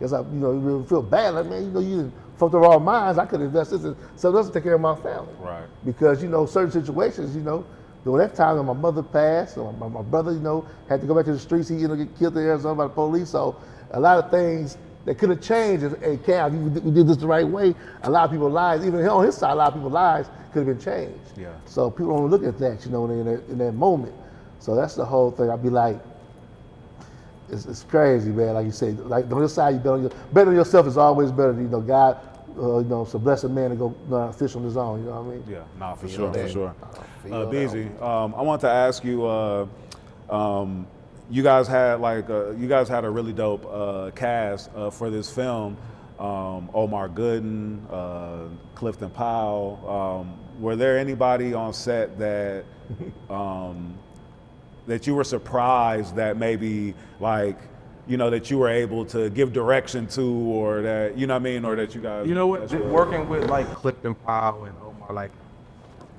guess I, you really feel bad. Like, man, you didn't fucked up all minds. I could invest this in something else to take care of my family. Right. Because, certain situations, during that time when my mother passed, or my brother, had to go back to the streets, he, get killed in Arizona by the police. So a lot of things that could have changed, and Cal, we did this the right way, a lot of people's lives, even on his side, a lot of people's lives could have been changed. Yeah. So people don't look at that, in that moment. So that's the whole thing. I'd be like, it's crazy, man. Like you say, like on this side, you bet on yourself is always better than, God, it's a blessed man to go fish on his own, you know what I mean? Yeah, nah, for sure. Beezy, I want to ask you, you guys had a really dope cast for this film. Omar Gooden, Clifton Powell. Were there anybody on set that that you were surprised that maybe that you were able to give direction to, or that or that you guys? you know what? Working with Clifton Powell and Omar,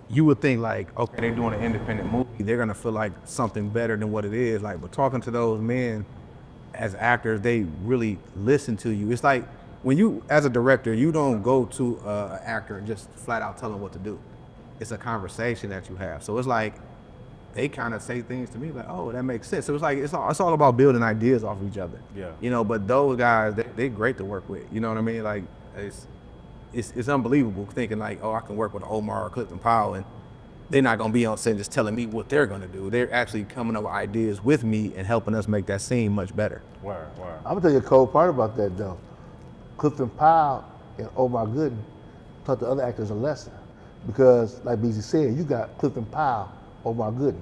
you would think okay, they're doing an independent movie, they're gonna feel like something better than what it is. But talking to those men as actors, they really listen to you. It's like when you, as a director, you don't go to an actor and just flat out tell them what to do. It's a conversation that you have. So it's like they kind of say things to me oh, that makes sense. So it's it's all about building ideas off of each other. Yeah. But those guys, they're great to work with. You know what I mean? It's unbelievable thinking oh, I can work with Omar or Clifton Powell and they're not gonna be on set just telling me what they're gonna do. They're actually coming up with ideas with me and helping us make that scene much better. Word. I'm gonna tell you a cold part about that though. Clifton Powell and Omar Gooden taught the other actors a lesson. Because like BZ said, you got Clifton Powell, Omar Gooden,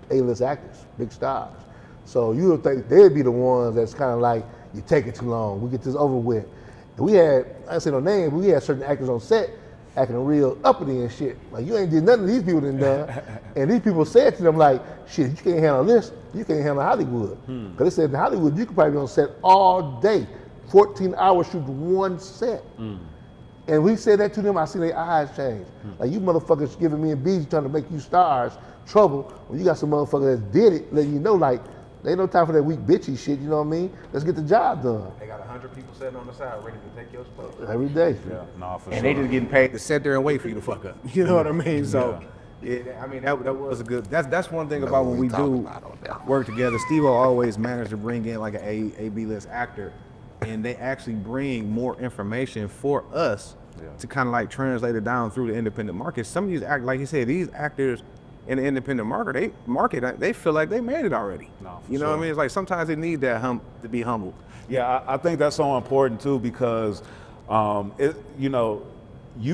A-list actors, big stars. So you would think they'd be the ones that's kind of like, you take it too long, we get this over with. And we had, I say no name, but we had certain actors on set acting real uppity and shit. Like, you ain't did nothing these people done done. And these people said to them shit, you can't handle this, you can't handle Hollywood. Because they said in Hollywood, you could probably be on set all day, 14 hours shooting one set. And we said that to them, I see their eyes change. Like, you motherfuckers giving me and BZ trying to make you stars trouble when you got some motherfucker that did it, letting you know there ain't no time for that weak bitchy shit, you know what I mean? Let's get the job done. They got 100 people sitting on the side ready to take your spot. Every day. Yeah, nah, for sure. And they just getting paid to sit there and wait for you to fuck up. You know what I mean? So, yeah, I mean, that was a good, that's one thing about when we do work together. Steve-O always managed to bring in an A, B-list actor, and they actually bring more information for us to kind of translate it down through the independent market. Some of these actors, like you said, these actors in the independent market, they feel like they made it already. No, you know what I mean? It's like sometimes they need that to be humbled. Yeah, I think that's so important too, because you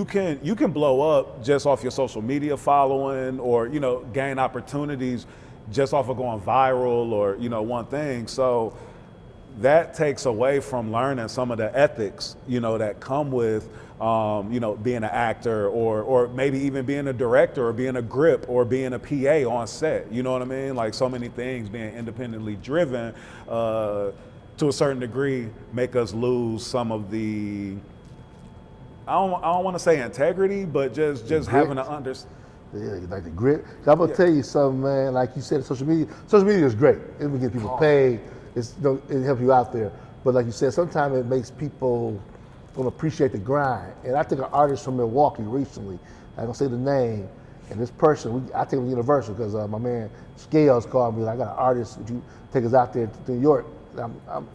can blow up just off your social media following, or gain opportunities just off of going viral, or one thing. So that takes away from learning some of the ethics that come with being an actor, or maybe even being a director, or being a grip, or being a PA on set. You know what I mean? Like, so many things being independently driven to a certain degree make us lose some of the, I don't want to say integrity, but just having to understand. Yeah, like the grit. I'm gonna tell you something, man. Like you said, social media is great. It will get people paid. It helps you out there. But like you said, sometimes it makes people don't appreciate the grind. And I think an artist from Milwaukee recently, I don't say the name, and this person, I take him to Universal because my man Scales called me. I got an artist, would you take us out there to New York?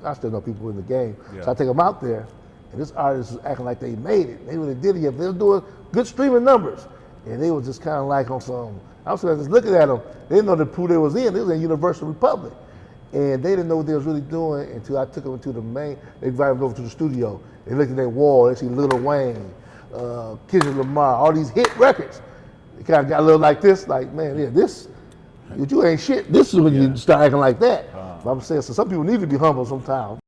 I still know people in the game. So I take them out there, and this artist was acting like they made it. They really did it. They were doing good streaming numbers. And they was just kind of like on some, I was just looking at them. They didn't know the pool they was in. They was in Universal Republic. And they didn't know what they was really doing until I took them to the main, they invited them over to the studio. They looked at their wall, they see Lil Wayne, Kendrick Lamar, all these hit records. They kind of got a little like this, like, man, yeah, this, you ain't shit. This is when you start acting like that. But I'm saying, so some people need to be humble sometimes.